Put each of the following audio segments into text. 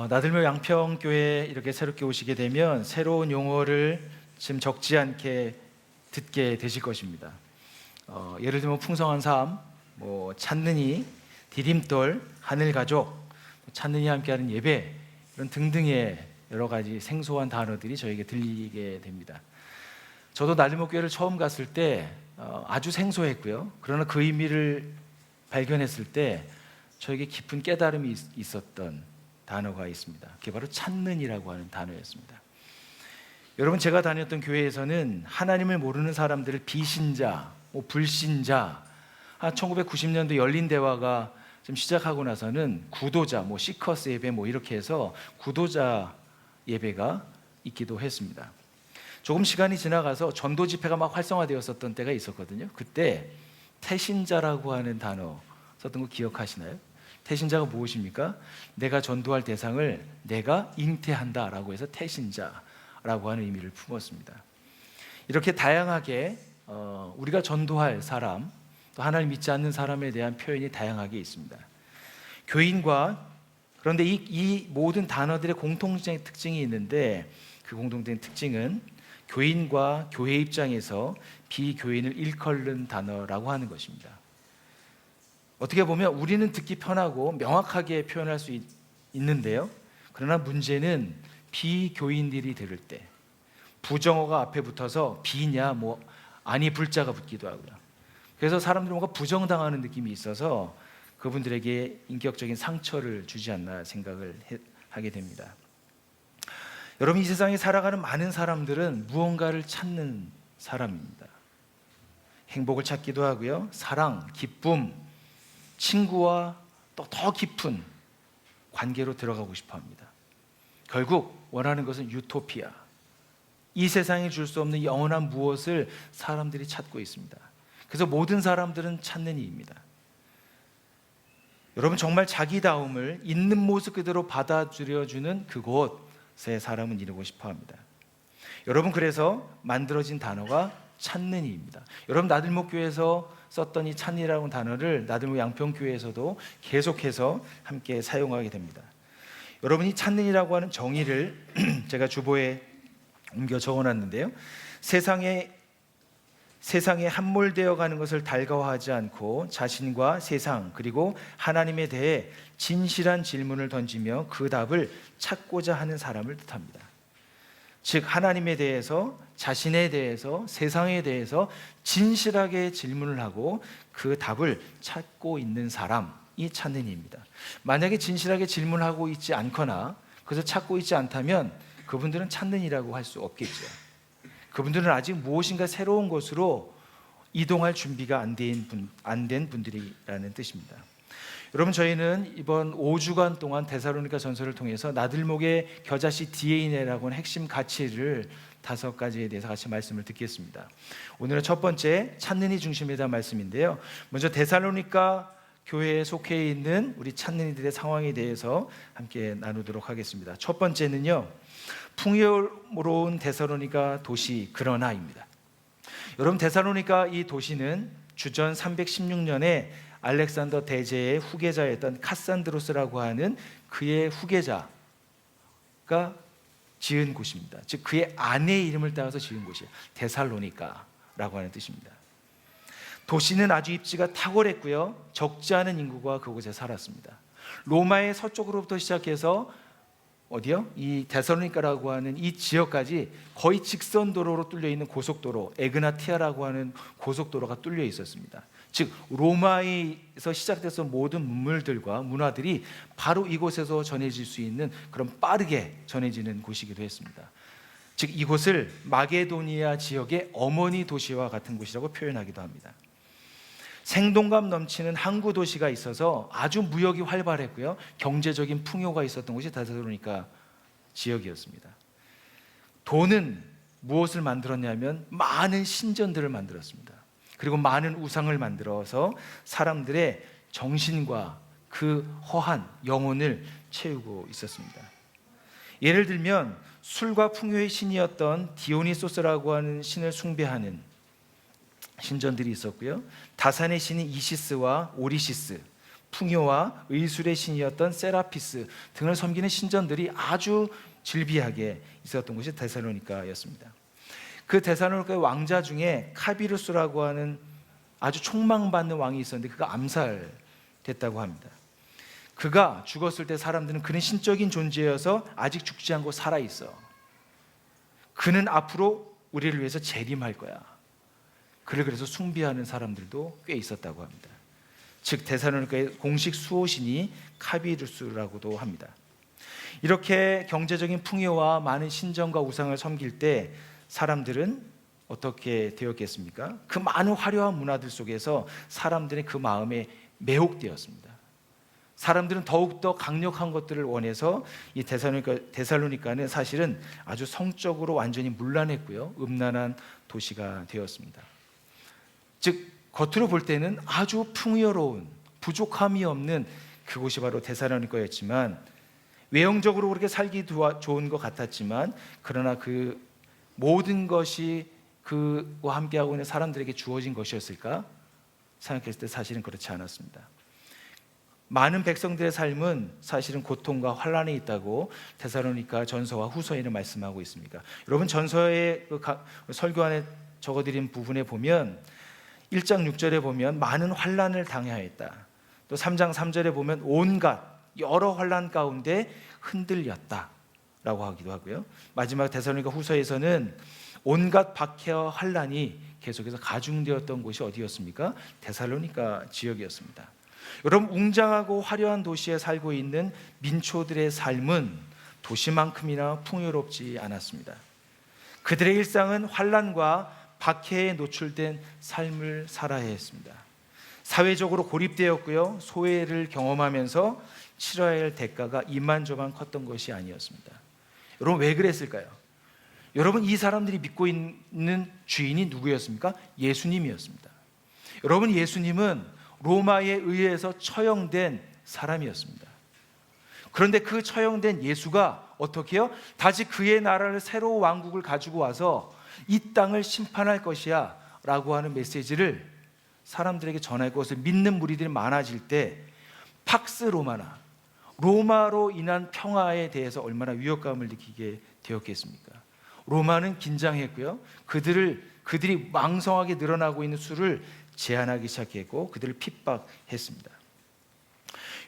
나들모 양평교회 이렇게 새롭게 오시게 되면 새로운 용어를 지금 적지 않게 듣게 되실 것입니다. 예를 들면 풍성한 삶, 찾는 이, 디딤돌, 하늘가족, 찾는 이 함께하는 예배, 이런 등등의 여러 가지 생소한 단어들이 저에게 들리게 됩니다. 저도 나들모 교회를 처음 갔을 때 아주 생소했고요. 그러나 그 의미를 발견했을 때 저에게 깊은 깨달음이 있었던 단어가 있습니다. 그게 바로 찾는이라고 하는 단어였습니다. 여러분, 제가 다녔던 교회에서는 하나님을 모르는 사람들을 비신자, 불신자, 1990년도 열린 대화가 좀 시작하고 나서는 구도자, 시커스 예배 이렇게 해서 구도자 예배가 있기도 했습니다. 조금 시간이 지나가서 전도 집회가 막 활성화되었었던 때가 있었거든요. 그때 태신자라고 하는 단어 썼던 거 기억하시나요? 태신자가 무엇입니까? 내가 전도할 대상을 내가 잉태한다라고 해서 태신자라고 하는 의미를 품었습니다. 이렇게 다양하게 우리가 전도할 사람, 또 하나님 믿지 않는 사람에 대한 표현이 다양하게 있습니다. 교인과, 그런데 이 모든 단어들의 공통적인 특징이 있는데, 그 공통된 특징은 교인과 교회 입장에서 비교인을 일컬는 단어라고 하는 것입니다. 어떻게 보면 우리는 듣기 편하고 명확하게 표현할 수 있는데요, 그러나 문제는 비교인들이 들을 때 부정어가 앞에 붙어서 비냐 아니 불자가 붙기도 하고요. 그래서 사람들이 뭔가 부정당하는 느낌이 있어서 그분들에게 인격적인 상처를 주지 않나 생각을 하게 됩니다. 여러분, 이 세상에 살아가는 많은 사람들은 무언가를 찾는 사람입니다. 행복을 찾기도 하고요, 사랑, 기쁨, 친구와 또 더 깊은 관계로 들어가고 싶어 합니다. 결국 원하는 것은 유토피아, 이 세상에 줄 수 없는 영원한 무엇을 사람들이 찾고 있습니다. 그래서 모든 사람들은 찾는 이입니다. 여러분, 정말 자기다움을 있는 모습 그대로 받아들여주는 그곳에 사람은 이루고 싶어 합니다. 여러분, 그래서 만들어진 단어가 찾는 이입니다. 여러분, 나들목 교회에서 썼던 이 찾는이라는 단어를 나들목 양평교회에서도 계속해서 함께 사용하게 됩니다. 여러분이 찾는이라고 하는 정의를 제가 주보에 옮겨 적어놨는데요, 세상에 함몰되어 가는 것을 달가워하지 않고 자신과 세상 그리고 하나님에 대해 진실한 질문을 던지며 그 답을 찾고자 하는 사람을 뜻합니다. 즉, 하나님에 대해서, 자신에 대해서, 세상에 대해서 진실하게 질문을 하고 그 답을 찾고 있는 사람이 찾는 이입니다. 만약에 진실하게 질문하고 있지 않거나 그래서 찾고 있지 않다면 그분들은 찾는 이라고 할 수 없겠죠. 그분들은 아직 무엇인가 새로운 것으로 이동할 준비가 안 된 분들이라는 뜻입니다. 여러분, 저희는 이번 5주간 동안 데살로니가 전서를 통해서 나들목의 겨자씨 DNA라고 하는 핵심 가치를 5가지에 대해서 같이 말씀을 듣겠습니다. 오늘은 첫 번째, 찾는 이 중심에 대한 말씀인데요, 먼저 데살로니가 교회에 속해 있는 우리 찾는 이들의 상황에 대해서 함께 나누도록 하겠습니다. 첫 번째는요, 풍요로운 데살로니가 도시 그러나입니다. 여러분, 데살로니가 이 도시는 주전 316년에 알렉산더 대제의 후계자였던 카산드로스라고 하는 그의 후계자가 지은 곳입니다. 즉, 그의 아내의 이름을 따서 지은 곳이에요. 데살로니가라고 하는 뜻입니다. 도시는 아주 입지가 탁월했고요, 적지 않은 인구가 그곳에 살았습니다. 로마의 서쪽으로부터 시작해서 어디요? 이 데살로니가라고 하는 이 지역까지 거의 직선도로로 뚫려 있는 고속도로, 에그나티아라고 하는 고속도로가 뚫려 있었습니다. 즉, 로마에서 시작돼서 모든 문물들과 문화들이 바로 이곳에서 전해질 수 있는 그런 빠르게 전해지는 곳이기도 했습니다. 즉, 이곳을 마게도니아 지역의 어머니 도시와 같은 곳이라고 표현하기도 합니다. 생동감 넘치는 항구 도시가 있어서 아주 무역이 활발했고요, 경제적인 풍요가 있었던 곳이 데살로니가 지역이었습니다. 돈은 무엇을 만들었냐면 많은 신전들을 만들었습니다. 그리고 많은 우상을 만들어서 사람들의 정신과 그 허한 영혼을 채우고 있었습니다. 예를 들면 술과 풍요의 신이었던 디오니소스라고 하는 신을 숭배하는 신전들이 있었고요, 다산의 신인 이시스와 오리시스, 풍요와 의술의 신이었던 세라피스 등을 섬기는 신전들이 아주 즐비하게 있었던 곳이 데살로니가였습니다. 그 데살로니가의 왕자 중에 카비루스라고 하는 아주 촉망받는 왕이 있었는데 그가 암살됐다고 합니다. 그가 죽었을 때 사람들은 그는 신적인 존재여서 아직 죽지 않고 살아있어. 그는 앞으로 우리를 위해서 재림할 거야. 그를 그래서 숭배하는 사람들도 꽤 있었다고 합니다. 즉 데살로니가의 공식 수호신이 카비루스라고도 합니다. 이렇게 경제적인 풍요와 많은 신전과 우상을 섬길 때 사람들은 어떻게 되었겠습니까? 그 많은 화려한 문화들 속에서 사람들의 그 마음에 매혹되었습니다. 사람들은 더욱더 강력한 것들을 원해서 이 데살로니가는 사실은 아주 성적으로 완전히 문란했고요, 음란한 도시가 되었습니다. 즉 겉으로 볼 때는 아주 풍요로운, 부족함이 없는 그곳이 바로 데살로니가였지만 외형적으로 그렇게 살기 좋은 것 같았지만 그러나 그 모든 것이 그와 함께하고 있는 사람들에게 주어진 것이었을까? 생각했을 때 사실은 그렇지 않았습니다. 많은 백성들의 삶은 사실은 고통과 환란에 있다고 데살로니가 전서와 후서에는 말씀하고 있습니다. 여러분 전서의 설교 안에 적어드린 부분에 보면 1장 6절에 보면 많은 환란을 당하였다. 또 3장 3절에 보면 온갖 여러 환란 가운데 흔들렸다라고 하기도 하고요. 마지막 데살로니가 후서에서는 온갖 박해와 환란이 계속해서 가중되었던 곳이 어디였습니까? 데살로니가 지역이었습니다. 여러분 웅장하고 화려한 도시에 살고 있는 민초들의 삶은 도시만큼이나 풍요롭지 않았습니다. 그들의 일상은 환란과 박해에 노출된 삶을 살아야 했습니다. 사회적으로 고립되었고요, 소외를 경험하면서 치러야 할 대가가 이만저만 컸던 것이 아니었습니다. 여러분 왜 그랬을까요? 여러분 이 사람들이 믿고 있는 주인이 누구였습니까? 예수님이었습니다. 여러분 예수님은 로마에 의해서 처형된 사람이었습니다. 그런데 그 처형된 예수가 어떻게 해요? 다시 그의 나라를 새로운 왕국을 가지고 와서 이 땅을 심판할 것이야 라고 하는 메시지를 사람들에게 전할 것을 믿는 무리들이 많아질 때 팍스 로마나 로마로 인한 평화에 대해서 얼마나 위협감을 느끼게 되었겠습니까? 로마는 긴장했고요, 그들이 왕성하게 늘어나고 있는 수를 제한하기 시작했고 그들을 핍박했습니다.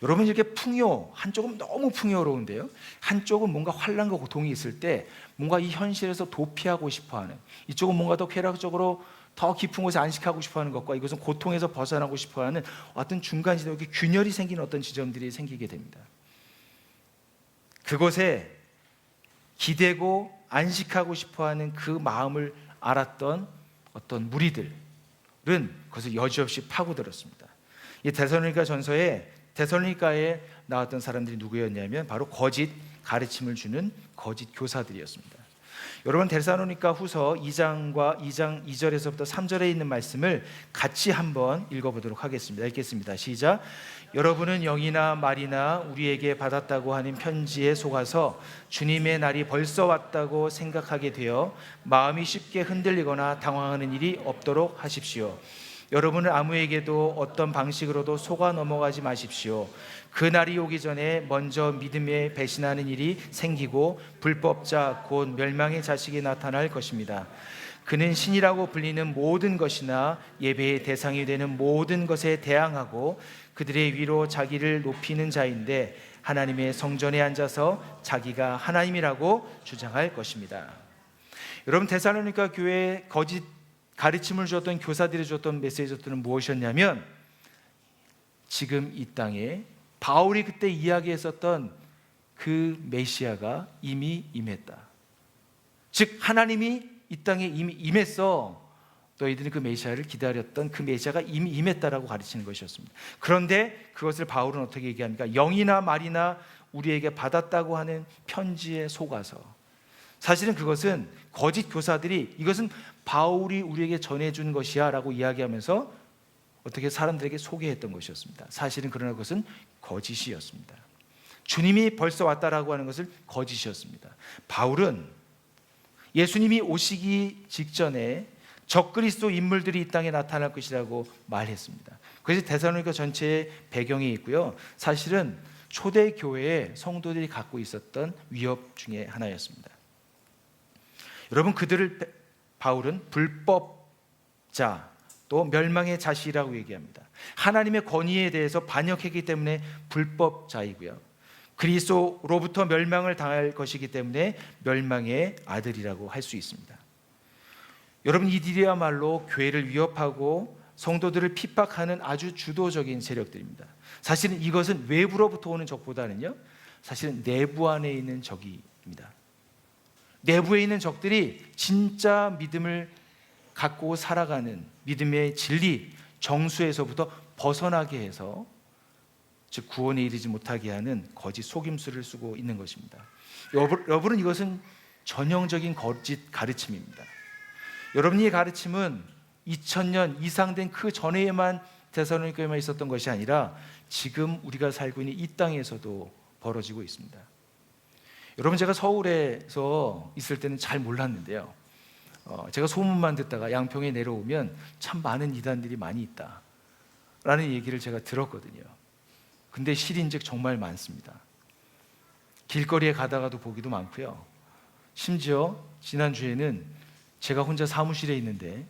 여러분 이렇게 풍요, 한쪽은 너무 풍요로운데요, 한쪽은 뭔가 환란과 고통이 있을 때 뭔가 이 현실에서 도피하고 싶어하는, 이쪽은 뭔가 더 쾌락적으로 더 깊은 곳에 안식하고 싶어하는 것과 이것은 고통에서 벗어나고 싶어하는 어떤 중간 지점, 이렇게 균열이 생기는 어떤 지점들이 생기게 됩니다. 그곳에 기대고 안식하고 싶어하는 그 마음을 알았던 어떤 무리들은 그것을 여지없이 파고들었습니다. 이 데살로니가 전서에 데살로니가에 나왔던 사람들이 누구였냐면 바로 거짓 가르침을 주는 거짓 교사들이었습니다. 여러분 데살로니가 후서 2장 2절에서부터 3절에 있는 말씀을 같이 한번 읽어보도록 하겠습니다. 읽겠습니다. 시작. 여러분은 영이나 말이나 우리에게 받았다고 하는 편지에 속아서 주님의 날이 벌써 왔다고 생각하게 되어 마음이 쉽게 흔들리거나 당황하는 일이 없도록 하십시오. 여러분은 아무에게도 어떤 방식으로도 속아 넘어가지 마십시오. 그 날이 오기 전에 먼저 믿음에 배신하는 일이 생기고 불법자 곧 멸망의 자식이 나타날 것입니다. 그는 신이라고 불리는 모든 것이나 예배의 대상이 되는 모든 것에 대항하고 그들의 위로 자기를 높이는 자인데 하나님의 성전에 앉아서 자기가 하나님이라고 주장할 것입니다. 여러분 데살로니가 교회에 거짓 가르침을 주었던 교사들이 주었던 메시지들은 무엇이었냐면 지금 이 땅에 바울이 그때 이야기했었던 그 메시아가 이미 임했다. 즉 하나님이 이 땅에 이미 임했어. 너희들이 그 메시아를 기다렸던 그 메시아가 이미 임했다라고 가르치는 것이었습니다. 그런데 그것을 바울은 어떻게 얘기합니까? 영이나 말이나 우리에게 받았다고 하는 편지에 속아서, 사실은 그것은 거짓 교사들이 이것은 바울이 우리에게 전해준 것이야 라고 이야기하면서 어떻게 사람들에게 소개했던 것이었습니다. 사실은 그러나 그것은 거짓이었습니다. 주님이 벌써 왔다라고 하는 것을 거짓이었습니다. 바울은 예수님이 오시기 직전에 적그리스도 인물들이 이 땅에 나타날 것이라고 말했습니다. 그래서 데살로니가 전체의 배경이 있고요. 사실은 초대 교회의 성도들이 갖고 있었던 위협 중에 하나였습니다. 여러분, 그들을 바울은 불법자, 또 멸망의 자식이라고 얘기합니다. 하나님의 권위에 대해서 반역했기 때문에 불법자이고요. 그리스도로부터 멸망을 당할 것이기 때문에 멸망의 아들이라고 할 수 있습니다. 여러분, 이들이야말로 교회를 위협하고 성도들을 핍박하는 아주 주도적인 세력들입니다. 사실은 이것은 외부로부터 오는 적보다는요, 사실은 내부 안에 있는 적입니다. 내부에 있는 적들이 진짜 믿음을 갖고 살아가는 믿음의 진리, 정수에서부터 벗어나게 해서, 즉 구원에 이르지 못하게 하는 거짓 속임수를 쓰고 있는 것입니다. 여러분은 이것은 전형적인 거짓 가르침입니다. 여러분의 가르침은 2000년 이상 된 그 전에만 데살로니가에만 있었던 것이 아니라 지금 우리가 살고 있는 이 땅에서도 벌어지고 있습니다. 여러분, 제가 서울에서 있을 때는 잘 몰랐는데요, 제가 소문만 듣다가 양평에 내려오면 참 많은 이단들이 많이 있다라는 얘기를 제가 들었거든요. 근데 실인즉 정말 많습니다. 길거리에 가다가도 보기도 많고요. 심지어 지난주에는 제가 혼자 사무실에 있는데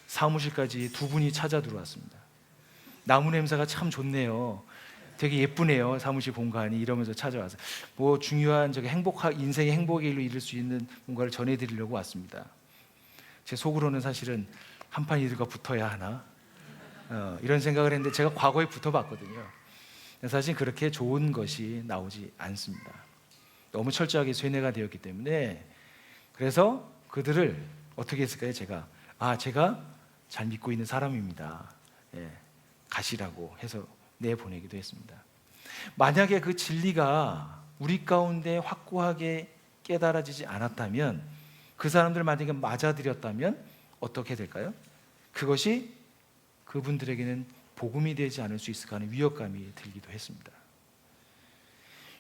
사무실까지 두 분이 찾아 들어왔습니다. 나무 냄새가 참 좋네요. 되게 예쁘네요. 사무실 공간이. 이러면서 찾아와서 뭐 중요한 인생의 행복의 일로 이룰 수 있는 뭔가를 전해드리려고 왔습니다. 제 속으로는 사실은 한판 이들과 붙어야 하나? 이런 생각을 했는데 제가 과거에 붙어봤거든요. 사실 그렇게 좋은 것이 나오지 않습니다. 너무 철저하게 쇠뇌가 되었기 때문에. 그래서 그들을 어떻게 했을까요? 제가 잘 믿고 있는 사람입니다, 가시라고 해서 내보내기도 했습니다. 만약에 그 진리가 우리 가운데 확고하게 깨달아지지 않았다면, 그 사람들 만약에 맞아들였다면 어떻게 될까요? 그것이 그분들에게는 복음이 되지 않을 수 있을까 하는 위협감이 들기도 했습니다.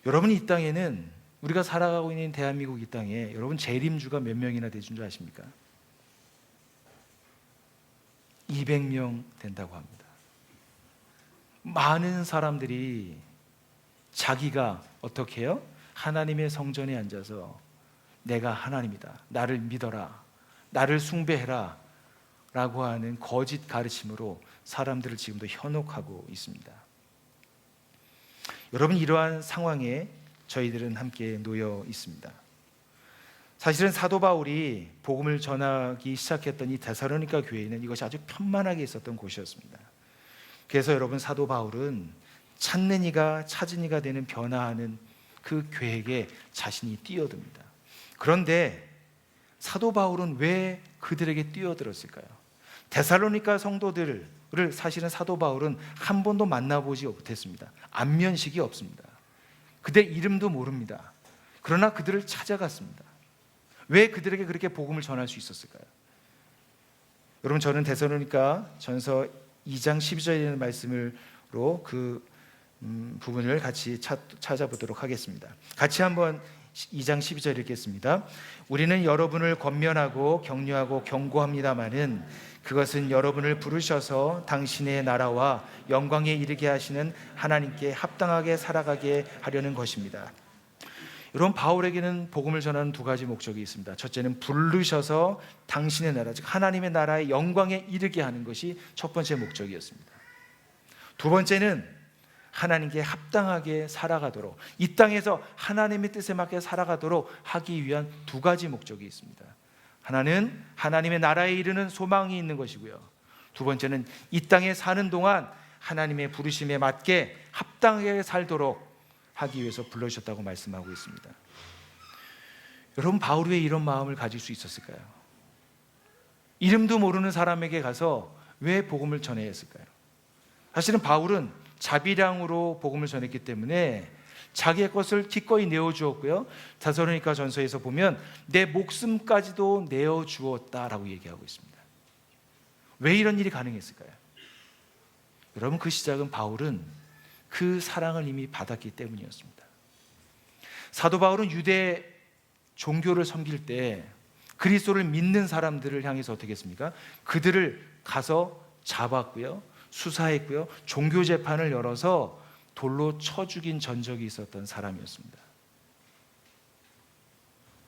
여러분, 이 땅에는, 우리가 살아가고 있는 대한민국 이 땅에 여러분 재림주가 몇 명이나 되는 줄 아십니까? 200명 된다고 합니다. 많은 사람들이 자기가 어떻게 해요? 하나님의 성전에 앉아서 내가 하나님이다, 나를 믿어라, 나를 숭배해라 라고 하는 거짓 가르침으로 사람들을 지금도 현혹하고 있습니다. 여러분, 이러한 상황에 저희들은 함께 놓여 있습니다. 사실은 사도 바울이 복음을 전하기 시작했던 이 데살로니가 교회는 이것이 아주 편만하게 있었던 곳이었습니다. 그래서 여러분, 사도 바울은 찾는 이가 찾은 이가 되는 변화하는 그 교회에 자신이 뛰어듭니다. 그런데 사도 바울은 왜 그들에게 뛰어들었을까요? 데살로니가 성도들을 사실은 사도 바울은 한 번도 만나보지 못했습니다. 안면식이 없습니다. 그들 이름도 모릅니다. 그러나 그들을 찾아갔습니다. 왜 그들에게 그렇게 복음을 전할 수 있었을까요? 여러분, 저는 데살로니가 전서 2장 12절에 있는 말씀으로 그 부분을 같이 찾아보도록 하겠습니다. 같이 한번 2장 12절 읽겠습니다. 우리는 여러분을 권면하고 격려하고 경고합니다마는 그것은 여러분을 부르셔서 당신의 나라와 영광에 이르게 하시는 하나님께 합당하게 살아가게 하려는 것입니다. 여러분, 바울에게는 복음을 전하는 두 가지 목적이 있습니다. 첫째는 부르셔서 당신의 나라, 즉 하나님의 나라의 영광에 이르게 하는 것이 첫 번째 목적이었습니다. 두 번째는 하나님께 합당하게 살아가도록, 이 땅에서 하나님의 뜻에 맞게 살아가도록 하기 위한 두 가지 목적이 있습니다. 하나는 하나님의 나라에 이르는 소망이 있는 것이고요, 두 번째는 이 땅에 사는 동안 하나님의 부르심에 맞게 합당하게 살도록 하기 위해서 불러주셨다고 말씀하고 있습니다. 여러분, 바울이 왜 이런 마음을 가질 수 있었을까요? 이름도 모르는 사람에게 가서 왜 복음을 전해야 했을까요? 사실은 바울은 자비량으로 복음을 전했기 때문에 자기의 것을 기꺼이 내어주었고요, 데살로니가 전서에서 보면 내 목숨까지도 내어주었다라고 얘기하고 있습니다. 왜 이런 일이 가능했을까요? 여러분, 그 시작은 바울은 그 사랑을 이미 받았기 때문이었습니다. 사도 바울은 유대 종교를 섬길 때 그리스도를 믿는 사람들을 향해서 어떻게 했습니까? 그들을 가서 잡았고요, 수사했고요, 종교 재판을 열어서 돌로 쳐 죽인 전적이 있었던 사람이었습니다.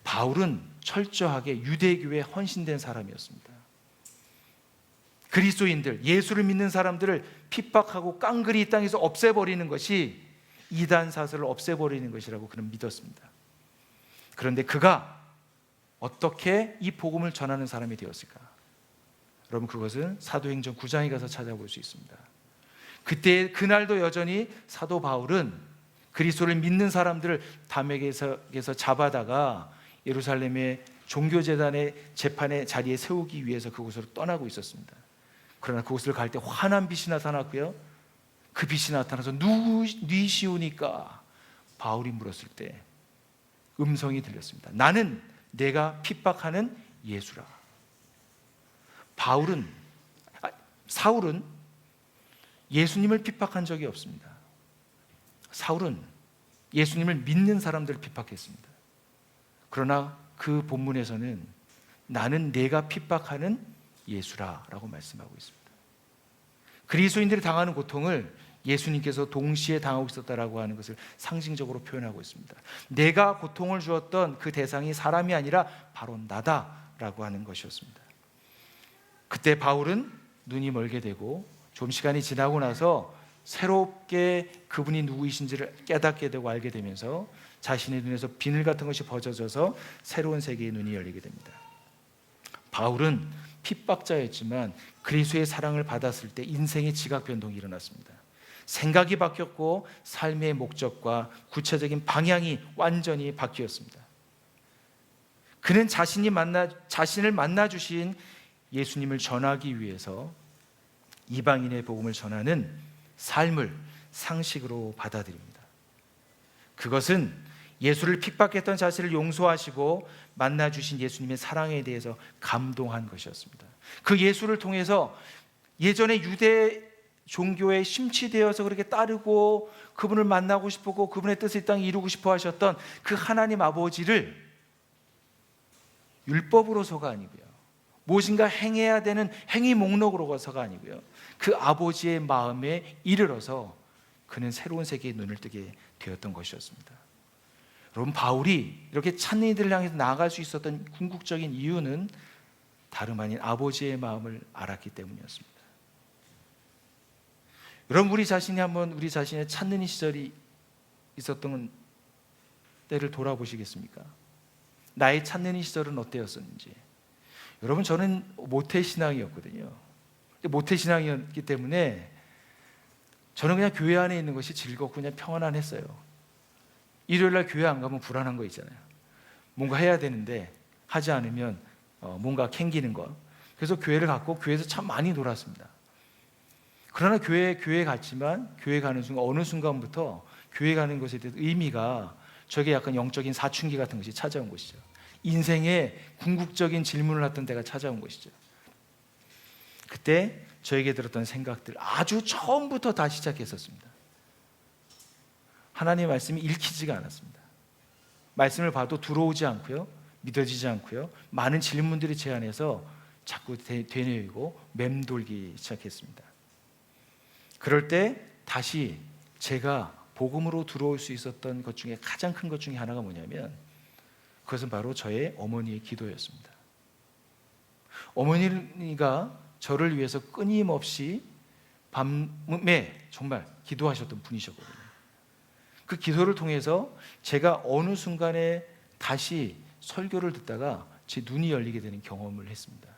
바울은 철저하게 유대교에 헌신된 사람이었습니다. 그리스도인들, 예수를 믿는 사람들을 핍박하고 깡그리 이 땅에서 없애버리는 것이 이단 사설을 없애버리는 것이라고 그는 믿었습니다. 그런데 그가 어떻게 이 복음을 전하는 사람이 되었을까? 여러분, 그것은 사도행전 9장에 가서 찾아볼 수 있습니다. 그날도 여전히 사도 바울은 그리스도를 믿는 사람들을 담에게서 잡아다가 예루살렘의 종교재단의 재판의 자리에 세우기 위해서 그곳으로 떠나고 있었습니다. 그러나 그곳을 갈 때 환한 빛이 나타났고요, 그 빛이 나타나서 누구시오니까 바울이 물었을 때 음성이 들렸습니다. 나는 내가 핍박하는 예수라. 사울은 예수님을 핍박한 적이 없습니다. 사울은 예수님을 믿는 사람들을 핍박했습니다. 그러나 그 본문에서는 나는 내가 핍박하는 예수라 라고 말씀하고 있습니다. 그리스도인들이 당하는 고통을 예수님께서 동시에 당하고 있었다라고 하는 것을 상징적으로 표현하고 있습니다. 내가 고통을 주었던 그 대상이 사람이 아니라 바로 나다라고 하는 것이었습니다. 그때 바울은 눈이 멀게 되고 좀 시간이 지나고 나서 새롭게 그분이 누구이신지를 깨닫게 되고 알게 되면서 자신의 눈에서 비늘 같은 것이 벗어져서 새로운 세계의 눈이 열리게 됩니다. 바울은 핍박자였지만 그리스도의 사랑을 받았을 때 인생의 지각 변동이 일어났습니다. 생각이 바뀌었고 삶의 목적과 구체적인 방향이 완전히 바뀌었습니다. 그는 자신을 만나 주신 예수님을 전하기 위해서 이방인의 복음을 전하는 삶을 상식으로 받아들입니다. 그것은 예수를 핍박했던 자신을 용서하시고 만나 주신 예수님의 사랑에 대해서 감동한 것이었습니다. 그 예수를 통해서 예전에 유대 종교에 심취되어서 그렇게 따르고 그분을 만나고 싶었고 그분의 뜻을 이 땅에 이루고 싶어 하셨던 그 하나님 아버지를 율법으로서가 아니고요, 무엇인가 행해야 되는 행위 목록으로서가 아니고요, 그 아버지의 마음에 이르러서 그는 새로운 세계의 눈을 뜨게 되었던 것이었습니다. 여러분, 바울이 이렇게 찾는 이들을 향해서 나아갈 수 있었던 궁극적인 이유는 다름 아닌 아버지의 마음을 알았기 때문이었습니다. 여러분, 우리 자신이 한번 우리 자신의 찾는 시절이 있었던 때를 돌아보시겠습니까? 나의 찾는 시절은 어때였었는지. 여러분, 저는 모태신앙이었거든요. 모태신앙이었기 때문에 저는 그냥 교회 안에 있는 것이 즐겁고 그냥 평안했어요. 일요일날 교회 안 가면 불안한 거 있잖아요. 뭔가 해야 되는데 하지 않으면 뭔가 캥기는 거. 그래서 교회를 갔고 교회에서 참 많이 놀았습니다. 그러나 교회에 갔지만 교회 가는 순간 어느 순간부터 교회 가는 것에 대한 의미가 저에게 약간 영적인 사춘기 같은 것이 찾아온 것이죠. 인생의 궁극적인 질문을 했던 때가 찾아온 것이죠. 그때 저에게 들었던 생각들 아주 처음부터 다 시작했었습니다. 하나님의 말씀이 읽히지가 않았습니다. 말씀을 봐도 들어오지 않고요, 믿어지지 않고요, 많은 질문들이 제 안에서 자꾸 되뇌이고 맴돌기 시작했습니다. 그럴 때 다시 제가 복음으로 들어올 수 있었던 것 중에 가장 큰 것 중에 하나가 뭐냐면 그것은 바로 저의 어머니의 기도였습니다. 어머니가 저를 위해서 끊임없이 밤에 정말 기도하셨던 분이셨거든요. 그 기도를 통해서 제가 어느 순간에 다시 설교를 듣다가 제 눈이 열리게 되는 경험을 했습니다.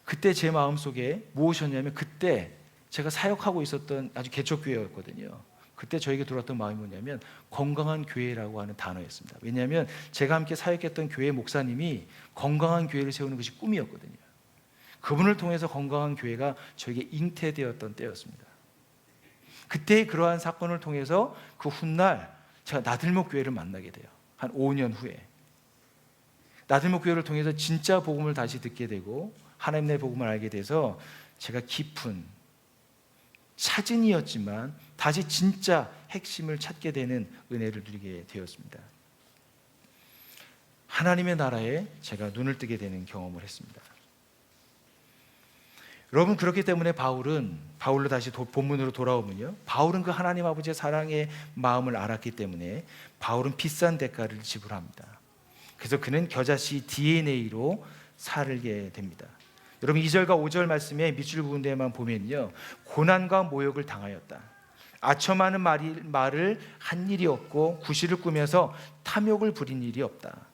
그때 제 마음속에 무엇이었냐면 그때 제가 사역하고 있었던 아주 개척교회였거든요. 그때 저에게 들어왔던 마음이 뭐냐면 건강한 교회라고 하는 단어였습니다. 왜냐하면 제가 함께 사역했던 교회 목사님이 건강한 교회를 세우는 것이 꿈이었거든요. 그분을 통해서 건강한 교회가 저에게 잉태되었던 때였습니다. 그때 그러한 사건을 통해서 그 훗날 제가 나들목 교회를 만나게 돼요. 한 5년 후에 나들목 교회를 통해서 진짜 복음을 다시 듣게 되고 하나님의 복음을 알게 돼서 제가 깊은 사진이었지만 다시 진짜 핵심을 찾게 되는 은혜를 누리게 되었습니다. 하나님의 나라에 제가 눈을 뜨게 되는 경험을 했습니다. 여러분, 그렇기 때문에 바울로 다시 본문으로 돌아오면요, 바울은 그 하나님 아버지의 사랑의 마음을 알았기 때문에 바울은 비싼 대가를 지불합니다. 그래서 그는 겨자씨 DNA로 살게 됩니다. 여러분, 2절과 5절 말씀에 밑줄 부분 데만 보면요, 고난과 모욕을 당하였다, 아첨하는 말을 한 일이 없고 구실을 꾸며서 탐욕을 부린 일이 없다.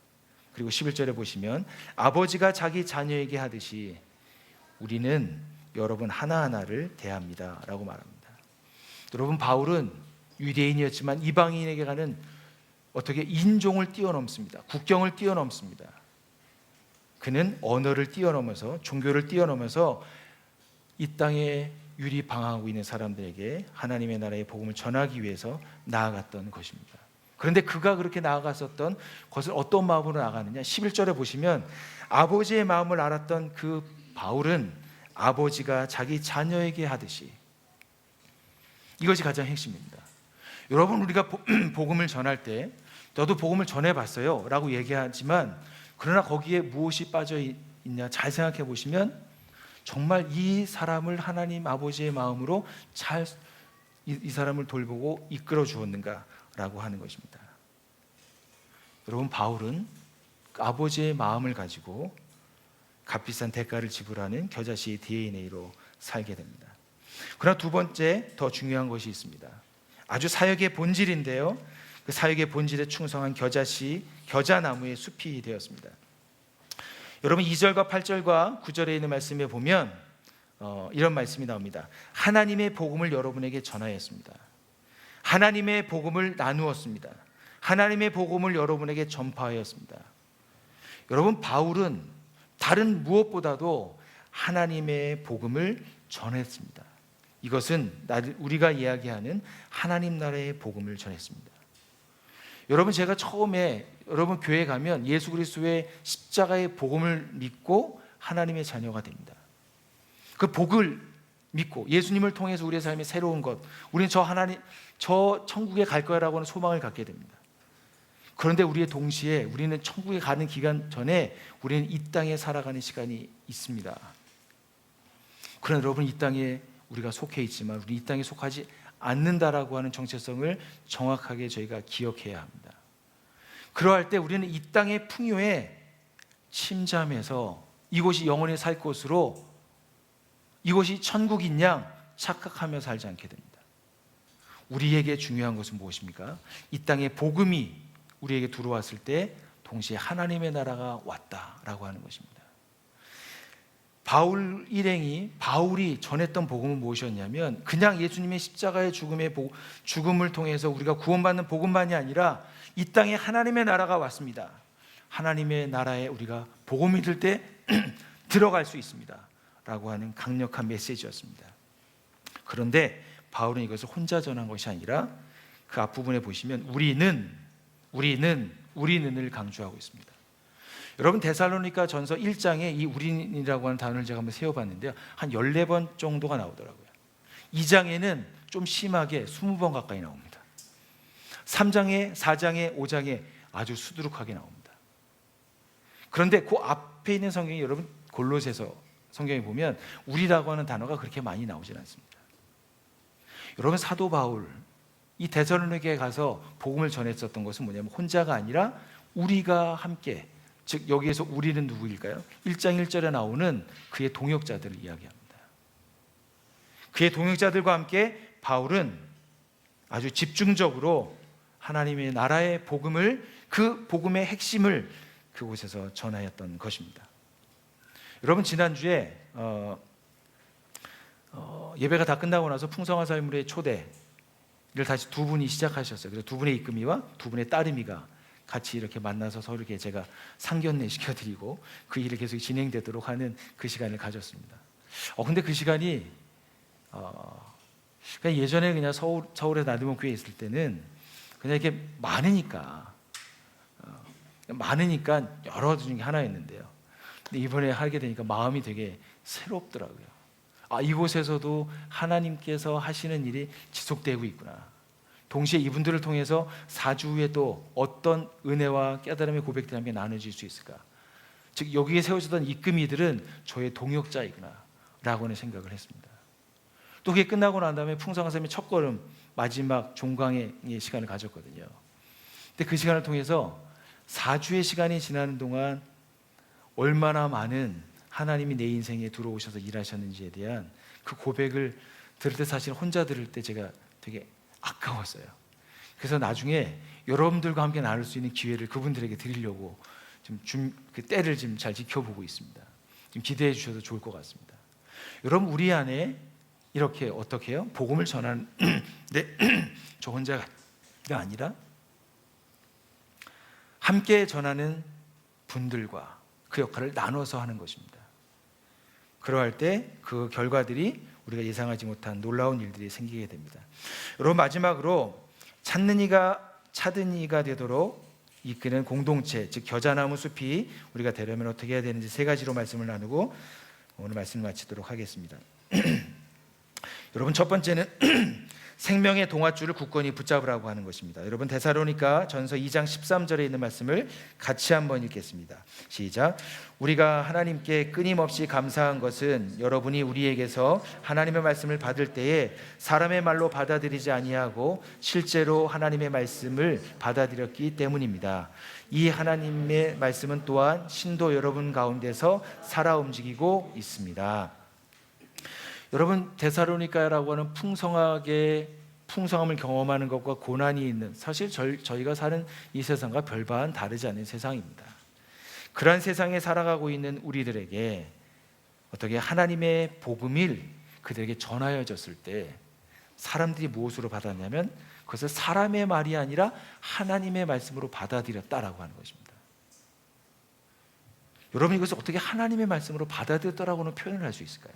그리고 11절에 보시면 아버지가 자기 자녀에게 하듯이 우리는 여러분 하나하나를 대합니다 라고 말합니다. 여러분, 바울은 유대인이었지만 이방인에게 가는 어떻게 인종을 뛰어넘습니다. 국경을 뛰어넘습니다. 그는 언어를 뛰어넘어서, 종교를 뛰어넘어서 이 땅에 유리방황하고 있는 사람들에게 하나님의 나라의 복음을 전하기 위해서 나아갔던 것입니다. 그런데 그가 그렇게 나아갔었던 것을 어떤 마음으로 나아가느냐, 11절에 보시면 아버지의 마음을 알았던 그 바울은 아버지가 자기 자녀에게 하듯이, 이것이 가장 핵심입니다. 여러분, 우리가 복음을 전할 때 저도 복음을 전해봤어요 라고 얘기하지만, 그러나 거기에 무엇이 빠져 있냐 잘 생각해 보시면 정말 이 사람을 하나님 아버지의 마음으로 잘 이 사람을 돌보고 이끌어 주었는가 라고 하는 것입니다. 여러분, 바울은 아버지의 마음을 가지고 값비싼 대가를 지불하는 겨자씨 DNA로 살게 됩니다. 그러나 두 번째 더 중요한 것이 있습니다. 아주 사역의 본질인데요, 그 사역의 본질에 충성한 겨자나무의 숲이 되었습니다. 여러분, 2절과 8절과 9절에 있는 말씀에 보면 이런 말씀이 나옵니다. 하나님의 복음을 여러분에게 전하였습니다. 하나님의 복음을 나누었습니다. 하나님의 복음을 여러분에게 전파하였습니다. 여러분, 바울은 다른 무엇보다도 하나님의 복음을 전했습니다. 이것은 우리가 이야기하는 하나님 나라의 복음을 전했습니다. 여러분, 제가 처음에 여러분 교회 가면 예수 그리스도의 십자가의 복음을 믿고 하나님의 자녀가 됩니다. 그 복을 믿고 예수님을 통해서 우리의 삶이 새로운 것, 우리는 저 천국에 갈 거라고 하는 소망을 갖게 됩니다. 그런데 동시에 우리는 천국에 가는 기간 전에 우리는 이 땅에 살아가는 시간이 있습니다. 그러나 여러분, 이 땅에 우리가 속해 있지만 우리 이 땅에 속하지 않는다라고 하는 정체성을 정확하게 저희가 기억해야 합니다. 그러할 때 우리는 이 땅의 풍요에 침잠해서 이곳이 영원히 살 곳으로, 이곳이 천국인 양 착각하며 살지 않게 됩니다. 우리에게 중요한 것은 무엇입니까? 이 땅에 복음이 우리에게 들어왔을 때 동시에 하나님의 나라가 왔다라고 하는 것입니다. 바울 일행이, 바울이 전했던 복음은 무엇이었냐면, 그냥 예수님의 십자가의 죽음을 통해서 우리가 구원받는 복음만이 아니라 이 땅에 하나님의 나라가 왔습니다. 하나님의 나라에 우리가 복음이 들 때 들어갈 수 있습니다 라고 하는 강력한 메시지였습니다. 그런데 바울은 이것을 혼자 전한 것이 아니라 그 앞부분에 보시면 우리는을 강조하고 있습니다. 여러분, 데살로니가 전서 1장에 이 우리는이라고 하는 단어를 제가 한번 세어봤는데요, 한 14번 정도가 나오더라고요. 2장에는 좀 심하게 20번 가까이 나옵니다. 3장에, 4장에, 5장에 아주 수두룩하게 나옵니다. 그런데 그 앞에 있는 성경이, 여러분 골로새서 성경에 보면 우리라고 하는 단어가 그렇게 많이 나오진 않습니다. 여러분, 사도 바울 이 데살로니가에 가서 복음을 전했었던 것은 뭐냐면 혼자가 아니라 우리가 함께, 즉 여기에서 우리는 누구일까요? 1장 1절에 나오는 그의 동역자들을 이야기합니다. 그의 동역자들과 함께 바울은 아주 집중적으로 하나님의 나라의 복음을, 그 복음의 핵심을 그곳에서 전하였던 것입니다. 여러분, 지난주에 예배가 다 끝나고 나서 풍성한 삶의 초대를 다시 두 분이 시작하셨어요. 그래서 두 분의 이금희와 두 분의 딸이미가 같이 이렇게 만나서 서로 이렇게 제가 상견례 시켜드리고 그 일이 계속 진행되도록 하는 그 시간을 가졌습니다. 근데 그 시간이 그냥 예전에 그냥 서울에 나들목 교회에 있을 때는 그냥 이렇게 많으니까 여러 중에 하나였는데요. 근데 이번에 하게 되니까 마음이 되게 새롭더라고요. 이곳에서도 하나님께서 하시는 일이 지속되고 있구나. 동시에 이분들을 통해서 4주 후에 또 어떤 은혜와 깨달음의 고백들이 함께 나눠질 수 있을까? 즉 여기에 세워졌던 이끄미들은 저의 동역자이구나 라고는 생각을 했습니다. 또 그게 끝나고 난 다음에 풍성한 삶의 첫걸음, 마지막 종강의 시간을 가졌거든요. 근데 그 시간을 통해서 4주의 시간이 지나는 동안 얼마나 많은 하나님이 내 인생에 들어오셔서 일하셨는지에 대한 그 고백을 들을 때 사실 혼자 들을 때 제가 되게 아까웠어요. 그래서 나중에 여러분들과 함께 나눌 수 있는 기회를 그분들에게 드리려고 그 때를 지금 잘 지켜보고 있습니다. 좀 기대해 주셔도 좋을 것 같습니다. 여러분, 우리 안에 이렇게 어떻게 해요? 복음을 전하는 저 혼자가 아니라 함께 전하는 분들과 그 역할을 나눠서 하는 것입니다. 그러할 때 그 결과들이 우리가 예상하지 못한 놀라운 일들이 생기게 됩니다. 여러분, 마지막으로 찾는 이가 찾은 이가 되도록 이끄는 공동체, 즉 겨자나무 숲이 우리가 되려면 어떻게 해야 되는지 세 가지로 말씀을 나누고 오늘 말씀을 마치도록 하겠습니다. 여러분, 첫 번째는 생명의 동아줄을 굳건히 붙잡으라고 하는 것입니다. 여러분, 데살로니가 전서 2장 13절에 있는 말씀을 같이 한번 읽겠습니다. 시작. 우리가 하나님께 끊임없이 감사한 것은 여러분이 우리에게서 하나님의 말씀을 받을 때에 사람의 말로 받아들이지 아니하고 실제로 하나님의 말씀을 받아들였기 때문입니다. 이 하나님의 말씀은 또한 신도 여러분 가운데서 살아 움직이고 있습니다. 여러분, 데살로니가라고 하는 풍성함을 경험하는 것과 고난이 있는, 사실 저희가 사는 이 세상과 별반 다르지 않은 세상입니다. 그러한 세상에 살아가고 있는 우리들에게 어떻게 하나님의 복음을 그들에게 전하여졌을 때 사람들이 무엇으로 받았냐면 그것을 사람의 말이 아니라 하나님의 말씀으로 받아들였다라고 하는 것입니다. 여러분, 이것을 어떻게 하나님의 말씀으로 받아들였다라고는 표현을 할 수 있을까요?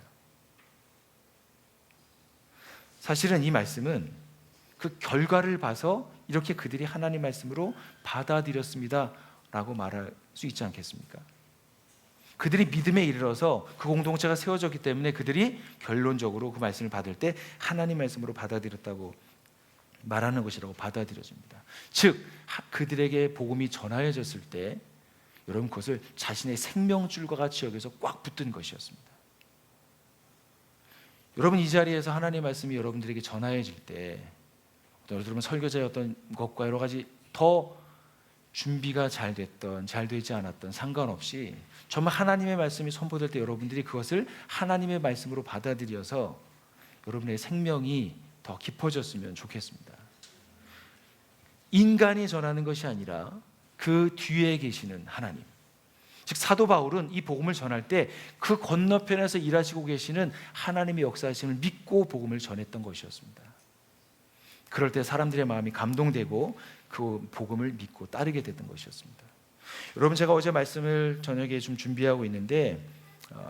사실은 이 말씀은 그 결과를 봐서 이렇게 그들이 하나님 말씀으로 받아들였습니다 라고 말할 수 있지 않겠습니까? 그들이 믿음에 이르러서 그 공동체가 세워졌기 때문에 그들이 결론적으로 그 말씀을 받을 때 하나님 말씀으로 받아들였다고 말하는 것이라고 받아들여집니다. 즉 그들에게 복음이 전하여졌을 때 여러분, 그것을 자신의 생명줄과 같이 여겨서 꽉 붙든 것이었습니다. 여러분, 이 자리에서 하나님의 말씀이 여러분들에게 전하여질 때 여러분 설교자였던 것과 여러 가지 더 준비가 잘 됐던 잘 되지 않았던 상관없이 정말 하나님의 말씀이 선포될 때 여러분들이 그것을 하나님의 말씀으로 받아들여서 여러분의 생명이 더 깊어졌으면 좋겠습니다. 인간이 전하는 것이 아니라 그 뒤에 계시는 하나님, 즉 사도 바울은 이 복음을 전할 때 그 건너편에서 일하시고 계시는 하나님의 역사하심을 믿고 복음을 전했던 것이었습니다. 그럴 때 사람들의 마음이 감동되고 그 복음을 믿고 따르게 됐던 것이었습니다. 여러분, 제가 어제 말씀을 저녁에 좀 준비하고 있는데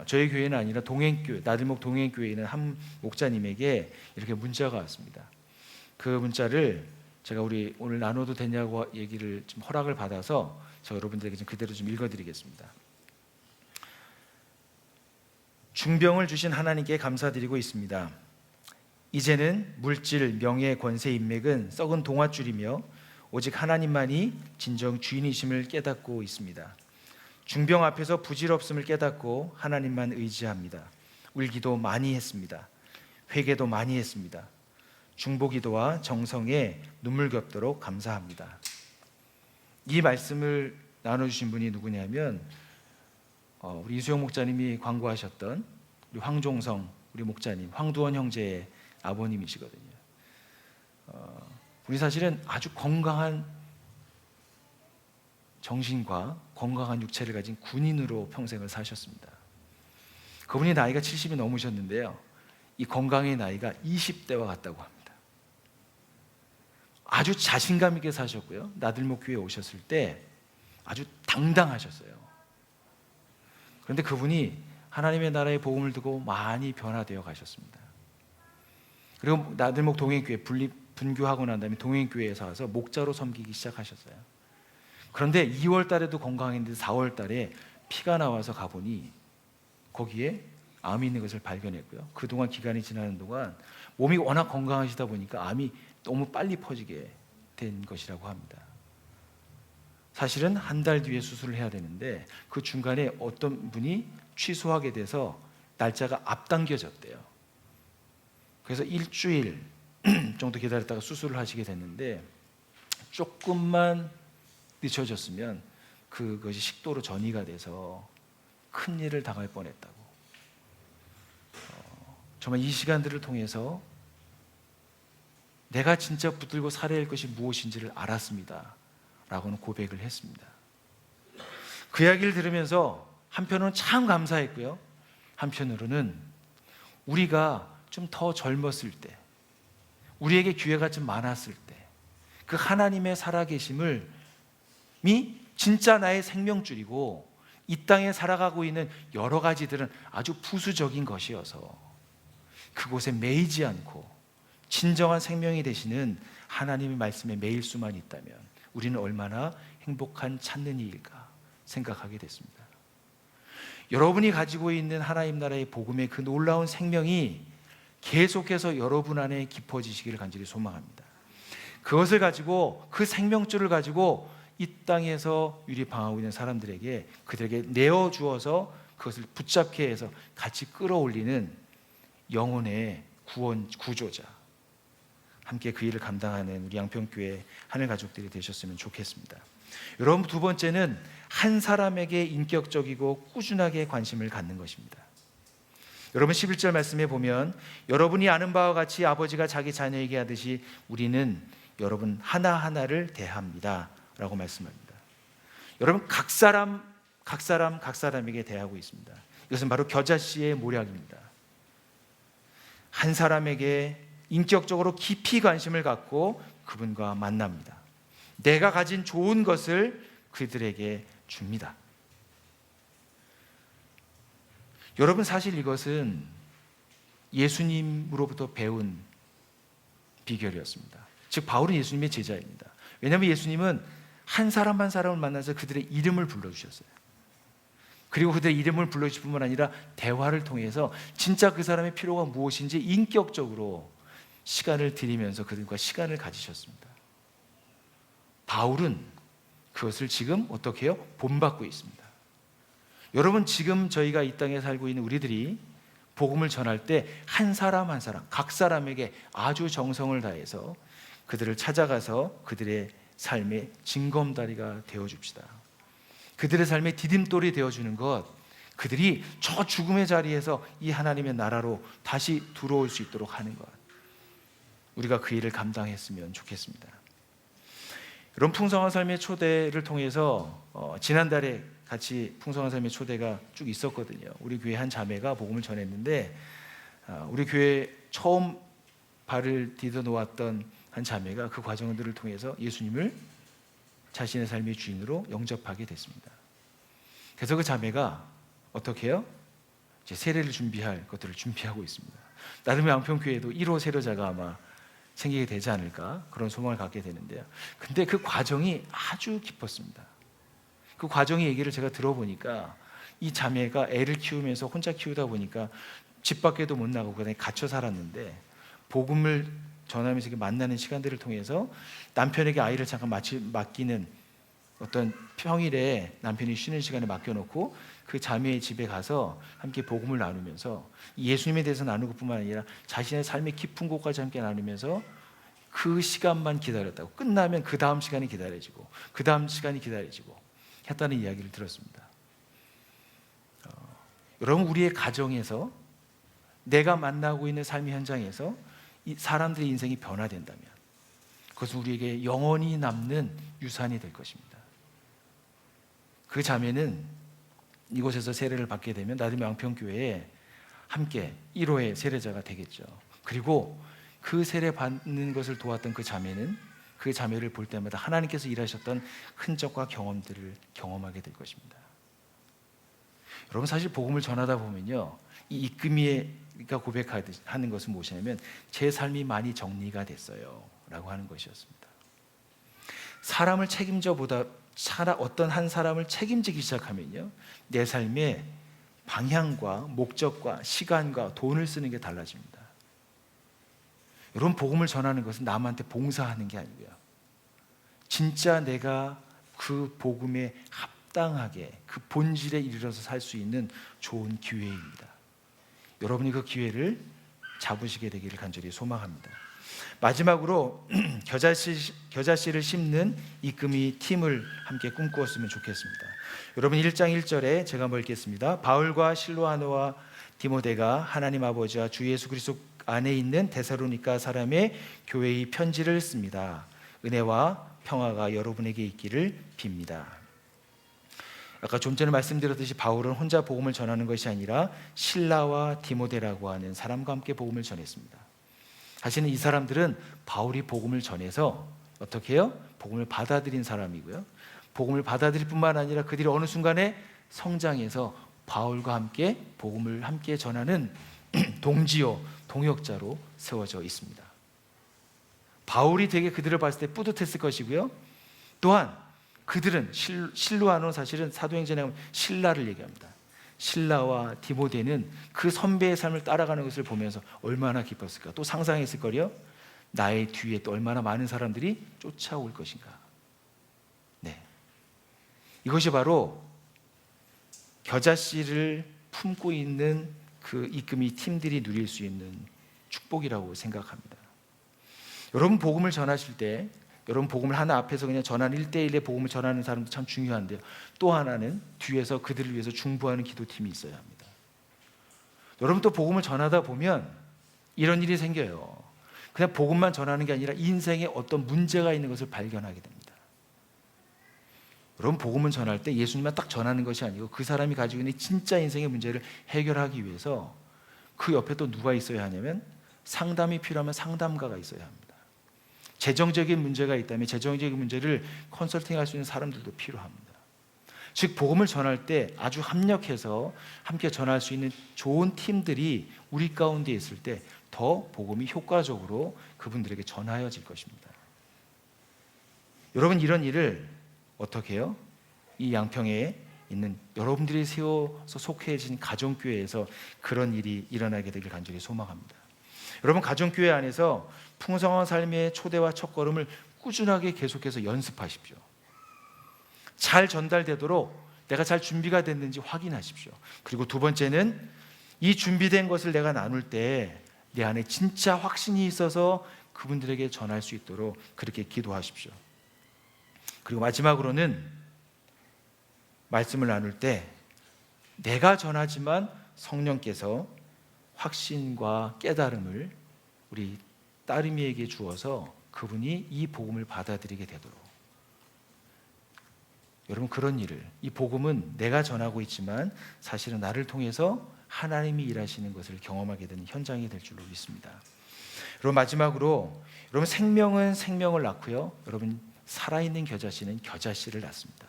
저희 교회는 아니라 동행교회, 나들목 동행교회에 있는 한 목자님에게 이렇게 문자가 왔습니다. 그 문자를 제가 우리 오늘 나눠도 되냐고 얘기를 좀 허락을 받아서 저 여러분들에게 좀 그대로 좀 읽어드리겠습니다. 중병을 주신 하나님께 감사드리고 있습니다. 이제는 물질, 명예, 권세, 인맥은 썩은 동아줄이며 오직 하나님만이 진정 주인이심을 깨닫고 있습니다. 중병 앞에서 부질없음을 깨닫고 하나님만 의지합니다. 울기도 많이 했습니다. 회개도 많이 했습니다. 중보기도와 정성에 눈물겹도록 감사합니다. 이 말씀을 나눠주신 분이 누구냐면 우리 이수영 목사님이 광고하셨던 우리 황종성 우리 목사님, 황두원 형제의 아버님이시거든요. 우리 사실은 아주 건강한 정신과 건강한 육체를 가진 군인으로 평생을 사셨습니다. 그분이 나이가 70이 넘으셨는데요, 이 건강의 나이가 20대와 같다고 합니다. 아주 자신감 있게 사셨고요, 나들목 교회에 오셨을 때 아주 당당하셨어요. 그런데 그분이 하나님의 나라의 복음을 듣고 많이 변화되어 가셨습니다. 그리고 나들목 동행교회 분교하고 난 다음에 동행교회에서 와서 목자로 섬기기 시작하셨어요. 그런데 2월 달에도 건강했는데 4월 달에 피가 나와서 가보니 거기에 암이 있는 것을 발견했고요. 그동안 기간이 지나는 동안 몸이 워낙 건강하시다 보니까 암이 너무 빨리 퍼지게 된 것이라고 합니다. 사실은 한 달 뒤에 수술을 해야 되는데 그 중간에 어떤 분이 취소하게 돼서 날짜가 앞당겨졌대요. 그래서 일주일 정도 기다렸다가 수술을 하시게 됐는데 조금만 늦춰졌으면 그것이 식도로 전이가 돼서 큰일을 당할 뻔했다고. 정말 이 시간들을 통해서 내가 진짜 붙들고 살아야 할 것이 무엇인지를 알았습니다 라고는 고백을 했습니다. 그 이야기를 들으면서 한편으로는 참 감사했고요, 한편으로는 우리가 좀 더 젊었을 때, 우리에게 기회가 좀 많았을 때 그 하나님의 살아계심을 진짜 나의 생명줄이고 이 땅에 살아가고 있는 여러 가지들은 아주 부수적인 것이어서 그곳에 매이지 않고 진정한 생명이 되시는 하나님의 말씀에 매일 수만 있다면 우리는 얼마나 행복한 찾는 이일까 생각하게 됐습니다. 여러분이 가지고 있는 하나님 나라의 복음의 그 놀라운 생명이 계속해서 여러분 안에 깊어지시기를 간절히 소망합니다. 그것을 가지고, 그 생명줄을 가지고 이 땅에서 유리방하고 있는 사람들에게, 그들에게 내어주어서 그것을 붙잡게 해서 같이 끌어올리는 영혼의 구조자, 함께 그 일을 감당하는 우리 양평교회 하늘 가족들이 되셨으면 좋겠습니다. 여러분, 두 번째는 한 사람에게 인격적이고 꾸준하게 관심을 갖는 것입니다. 여러분 11절 말씀에 보면 여러분이 아는 바와 같이 아버지가 자기 자녀에게 하듯이 우리는 여러분 하나하나를 대합니다 라고 말씀합니다. 여러분 각 사람에게 대하고 있습니다. 이것은 바로 겨자씨의 모략입니다. 한 사람에게 인격적으로 깊이 관심을 갖고 그분과 만납니다. 내가 가진 좋은 것을 그들에게 줍니다. 여러분 사실 이것은 예수님으로부터 배운 비결이었습니다. 즉 바울은 예수님의 제자입니다. 왜냐하면 예수님은 한 사람 한 사람을 만나서 그들의 이름을 불러주셨어요. 그리고 그들의 이름을 불러주실 뿐만 아니라 대화를 통해서 진짜 그 사람의 필요가 무엇인지 인격적으로 시간을 들이면서 그들과 시간을 가지셨습니다. 바울은 그것을 지금 어떻게 해요? 본받고 있습니다. 여러분 지금 저희가 이 땅에 살고 있는 우리들이 복음을 전할 때 한 사람 한 사람, 각 사람에게 아주 정성을 다해서 그들을 찾아가서 그들의 삶의 징검다리가 되어줍시다. 그들의 삶의 디딤돌이 되어주는 것, 그들이 저 죽음의 자리에서 이 하나님의 나라로 다시 들어올 수 있도록 하는 것, 우리가 그 일을 감당했으면 좋겠습니다. 여러분 풍성한 삶의 초대를 통해서 지난달에 같이 풍성한 삶의 초대가 쭉 있었거든요. 우리 교회 한 자매가 복음을 전했는데 우리 교회 처음 발을 디뎌 놓았던 한 자매가 그 과정들을 통해서 예수님을 자신의 삶의 주인으로 영접하게 됐습니다. 그래서 그 자매가 어떻게 해요? 이제 세례를 준비할 것들을 준비하고 있습니다. 나름의 양평교회에도 1호 세례자가 아마 생기게 되지 않을까 그런 소망을 갖게 되는데요. 근데 그 과정이 아주 깊었습니다. 그 과정의 얘기를 제가 들어보니까 이 자매가 애를 키우면서 혼자 키우다 보니까 집 밖에도 못 나가고 그냥 갇혀 살았는데 복음을 전하면서 만나는 시간들을 통해서 남편에게 아이를 잠깐 맡기는 어떤 평일에 남편이 쉬는 시간에 맡겨놓고 그 자매의 집에 가서 함께 복음을 나누면서 예수님에 대해서 나누고 뿐만 아니라 자신의 삶의 깊은 곳까지 함께 나누면서 그 시간만 기다렸다고, 끝나면 그 다음 시간이 기다려지고 그 다음 시간이 기다려지고 했다는 이야기를 들었습니다. 여러분 우리의 가정에서 내가 만나고 있는 삶의 현장에서 이 사람들의 인생이 변화된다면 그것은 우리에게 영원히 남는 유산이 될 것입니다. 그 자매는 이곳에서 세례를 받게 되면 나름의 양평교회에 함께 1호의 세례자가 되겠죠. 그리고 그 세례 받는 것을 도왔던 그 자매는 그 자매를 볼 때마다 하나님께서 일하셨던 흔적과 경험들을 경험하게 될 것입니다. 여러분 사실 복음을 전하다 보면요, 이 이끄미가 고백하는 것은 무엇이냐면 제 삶이 많이 정리가 됐어요 라고 하는 것이었습니다. 사람을 책임져 보다 어떤 한 사람을 책임지기 시작하면요, 내 삶의 방향과 목적과 시간과 돈을 쓰는 게 달라집니다. 여러분, 복음을 전하는 것은 남한테 봉사하는 게 아니고요, 진짜 내가 그 복음에 합당하게 그 본질에 이르러서 살 수 있는 좋은 기회입니다. 여러분이 그 기회를 잡으시게 되기를 간절히 소망합니다. 마지막으로 겨자씨를 심는 이끔이 팀을 함께 꿈꾸었으면 좋겠습니다. 여러분, 1장 1절에 제가 한번 읽겠습니다. 바울과 실로아노와 디모데가 하나님 아버지와 주 예수 그리스도 안에 있는 데살로니가 사람의 교회의 편지를 씁니다. 은혜와 평화가 여러분에게 있기를 빕니다. 아까 좀 전에 말씀드렸듯이 바울은 혼자 복음을 전하는 것이 아니라 실라와 디모데라고 하는 사람과 함께 복음을 전했습니다. 사실은 이 사람들은 바울이 복음을 전해서 어떻게 해요? 복음을 받아들인 사람이고요, 복음을 받아들일 뿐만 아니라 그들이 어느 순간에 성장해서 바울과 함께 복음을 함께 전하는 동지요, 동역자로 세워져 있습니다. 바울이 되게 그들을 봤을 때 뿌듯했을 것이고요, 또한 그들은 실로아노는 사실은 사도행전에 보면 신라를 얘기합니다. 신라와 디모데는 그 선배의 삶을 따라가는 것을 보면서 얼마나 기뻤을까. 또 상상했을 거요, 나의 뒤에 또 얼마나 많은 사람들이 쫓아올 것인가. 네, 이것이 바로 겨자씨를 품고 있는 그 이끔이 팀들이 누릴 수 있는 축복이라고 생각합니다. 여러분, 복음을 전하실 때 여러분 복음을 하나 앞에서 그냥 전하는 1대1의 복음을 전하는 사람도 참 중요한데요, 또 하나는 뒤에서 그들을 위해서 중보하는 기도팀이 있어야 합니다. 여러분, 또 복음을 전하다 보면 이런 일이 생겨요. 그냥 복음만 전하는 게 아니라 인생에 어떤 문제가 있는 것을 발견하게 됩니다. 여러분, 복음을 전할 때 예수님만 딱 전하는 것이 아니고 그 사람이 가지고 있는 진짜 인생의 문제를 해결하기 위해서 그 옆에 또 누가 있어야 하냐면 상담이 필요하면 상담가가 있어야 합니다. 재정적인 문제가 있다면 재정적인 문제를 컨설팅할 수 있는 사람들도 필요합니다. 즉, 복음을 전할 때 아주 합력해서 함께 전할 수 있는 좋은 팀들이 우리 가운데 있을 때 더 복음이 효과적으로 그분들에게 전하여질 것입니다. 여러분, 이런 일을 어떻게 해요? 이 양평에 있는 여러분들이 세워서 속해진 가정교회에서 그런 일이 일어나게 되길 간절히 소망합니다. 여러분, 가정교회 안에서 풍성한 삶의 초대와 첫걸음을 꾸준하게 계속해서 연습하십시오. 잘 전달되도록 내가 잘 준비가 됐는지 확인하십시오. 그리고 두 번째는 이 준비된 것을 내가 나눌 때 내 안에 진짜 확신이 있어서 그분들에게 전할 수 있도록 그렇게 기도하십시오. 그리고 마지막으로는 말씀을 나눌 때 내가 전하지만 성령께서 확신과 깨달음을 우리 따님에게 주어서 그분이 이 복음을 받아들이게 되도록, 여러분, 그런 일을, 이 복음은 내가 전하고 있지만 사실은 나를 통해서 하나님이 일하시는 것을 경험하게 되는 현장이 될 줄로 믿습니다. 여러분, 마지막으로 여러분, 생명은 생명을 낳고요, 여러분, 살아있는 겨자씨는 겨자씨를 낳습니다.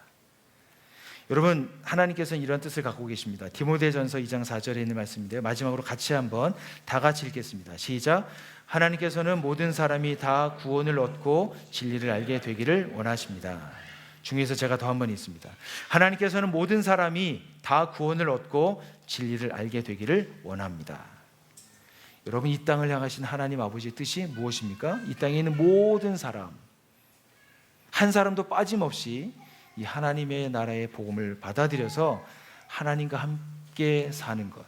여러분, 하나님께서는 이런 뜻을 갖고 계십니다. 디모데전서 2장 4절에 있는 말씀인데요, 마지막으로 같이 한번 다 같이 읽겠습니다. 시작. 하나님께서는 모든 사람이 다 구원을 얻고 진리를 알게 되기를 원하십니다. 중에서 제가 더 한 번 있습니다. 하나님께서는 모든 사람이 다 구원을 얻고 진리를 알게 되기를 원합니다. 여러분, 이 땅을 향하신 하나님 아버지의 뜻이 무엇입니까? 이 땅에 있는 모든 사람, 한 사람도 빠짐없이 이 하나님의 나라의 복음을 받아들여서 하나님과 함께 사는 것,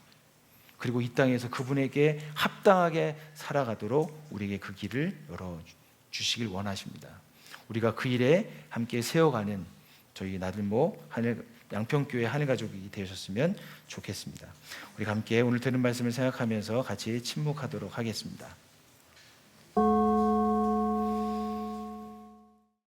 그리고 이 땅에서 그분에게 합당하게 살아가도록 우리에게 그 길을 열어주시길 원하십니다. 우리가 그 일에 함께 세워가는 저희 나들모 양평교회 하늘가족이 되셨으면 좋겠습니다. 우리 함께 오늘 들은 말씀을 생각하면서 같이 침묵하도록 하겠습니다.